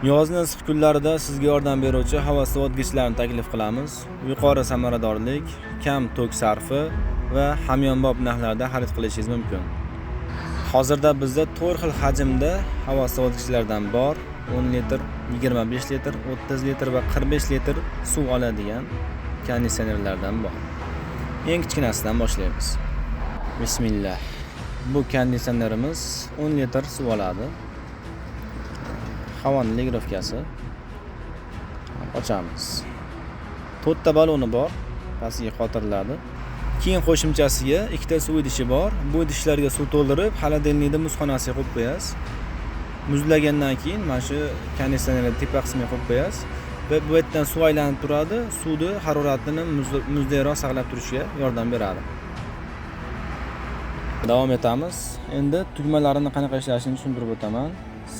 Yozning issiq kunlarida sizga yordam beruvchi havo sovutgichlarni taklif qilamiz. Yuqori samaradorlik, kam tok sarfi va hamyonbop narxlarda xarid qilishingiz mumkin. Hozirda bizda 4 xil hajmda havo sovutgichlardan bor. 10 litr, 25 litr, 30 litr va 45 litr suv oladigan konditsionerlardan bor. Eng kichkinasidan boshlaymiz. Bismillah. Bu konditsionerimiz 10 litr suv oladi. Havoning ligirovkasi. Ochamiz. 4 ta baloni bor, pastiga qotiriladi. Keyin qo'shimchasiga 2 ta suv idishi bor. Bu idishlarga suv to'ldirib, xolodilnikda muzxonasiga qo'yib qo'yasiz. Muzlagandan keyin mana shu konditsionerning tepa qismiga qo'yib qo'yasiz va bu yerdan suv aylanib turadi. Suvni haroratini muzdayroq saqlab turishga yordam beradi. Davom etamiz. Endi tugmalarini qanaqa ishlashini tushuntirib o'taman.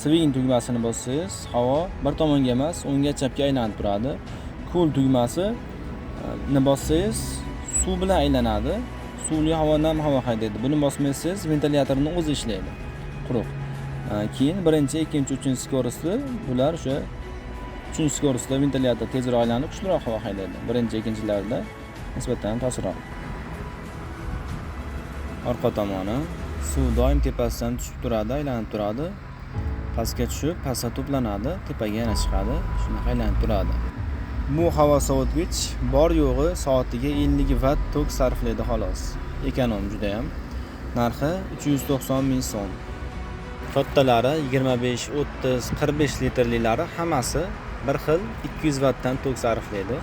Swing tugmasini bossangiz, havo bir tomonga emas, o'ngga chapga aylanib turadi. Cool tugmasini bossangiz, suv bilan aylanadi. Suvli havodan havo haydaydi. Buni bosmasangiz, ventilyatorning o'zi ishlaydi. Quruq. Keyin birinchi, ikkinchi, uchinchi skorusli, bular o'sha uchinchi skorusli ventilyator tezroq aylanib, kuchliroq havo haydaydi. Birinchi, ikkinchilarda nisbatan pastroq. Orqa tomoni suv doim tepasidan tushib turadi, aylanib turadi. Pastga tushib, pastga to'planadi, tepaga yana chiqadi, shunaqa aylanib turadi. Bu havo sovutgich bor yo'g'i soatiga 50 watt tok sarflaydi xolos. Ekonom juda ham. Narxi 390 ming so'm. Kattalari 25, 30, 45 litrlilari hammasi bir xil 200 wattdan tok sarflaydi.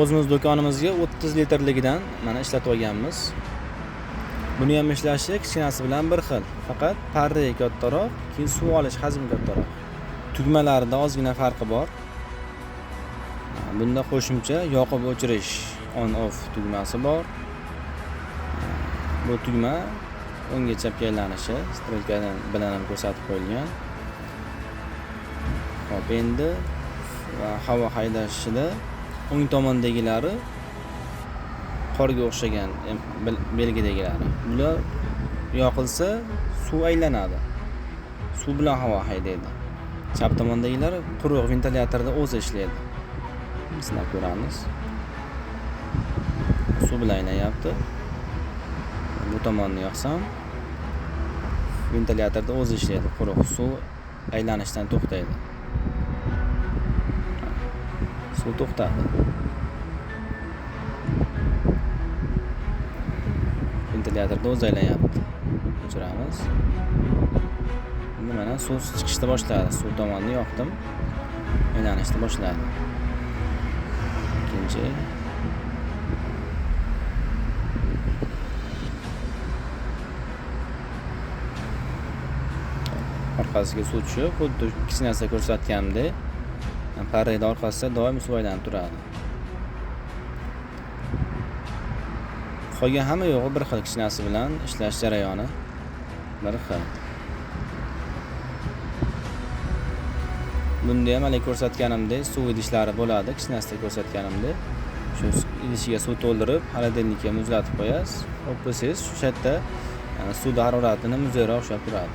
O'zimiz do'konimizga 30 litrligidan mana ishlatib olganmiz. Buni ham ishlashi kichkinasi bilan bir xil, faqat parra kattaroq, keyin suv olish hajmi kattaroq. Tugmalarida ozgina farqi bor. Bunda qo'shimcha yoqib o'chirish on off tugmasi bor. Bu tugma o'ngga chapga aylanishi strelka bilan ham ko'rsatib qo'yilgan. Hop, endi havo haydashida o'ng tomondagilari qorga o'xshagan belgidagilari. Bular yoqilsa suv aylanadi. Suv bilan havo haydaydi. Chap tomondagilar quruq ventilyatorda o'zi ishlaydi. Sinab ko'ramiz. Suv bilan aylanyapti. Bu tomonni yoqsam ventilyatorda o'zi ishlaydi. Quruq suv aylanishdan to'xtaydi. Suv to'xtadi. Ventilyatorda o'zi aylanyapti. O'chiramiz. Endi mana suv chiqishni boshladi. Suv tomonni yoqdim. Aylanishni boshladi. Ikkinchi. Orqasiga suv tushib, xuddi kichkinasida ko'rsatganimdek, parrayda orqasida doim suv aylanib turadi. Qolgan hamma yo'g'i bir xil kichkinasi bilan ishlash jarayoni bir xil. Bunda ham hali ko'rsatganimdek suv idishlari bo'ladi, kichkinasida ko'rsatganimdek. Shu idishiga suv to'ldirib, xolodilnikka muzlatib qo'yasiz. O'psangiz shu yerda suvning haroratini muzayroq ushlab turadi.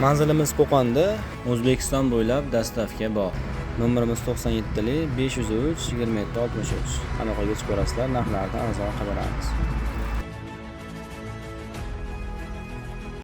Manzilimiz Qo'qonda, O'zbekiston bo'ylab dastavka bor. Nomerimiz 97 503 27 63. Aniqroq yechib ko'rasizlar, narxlardan arzon xabar beramiz.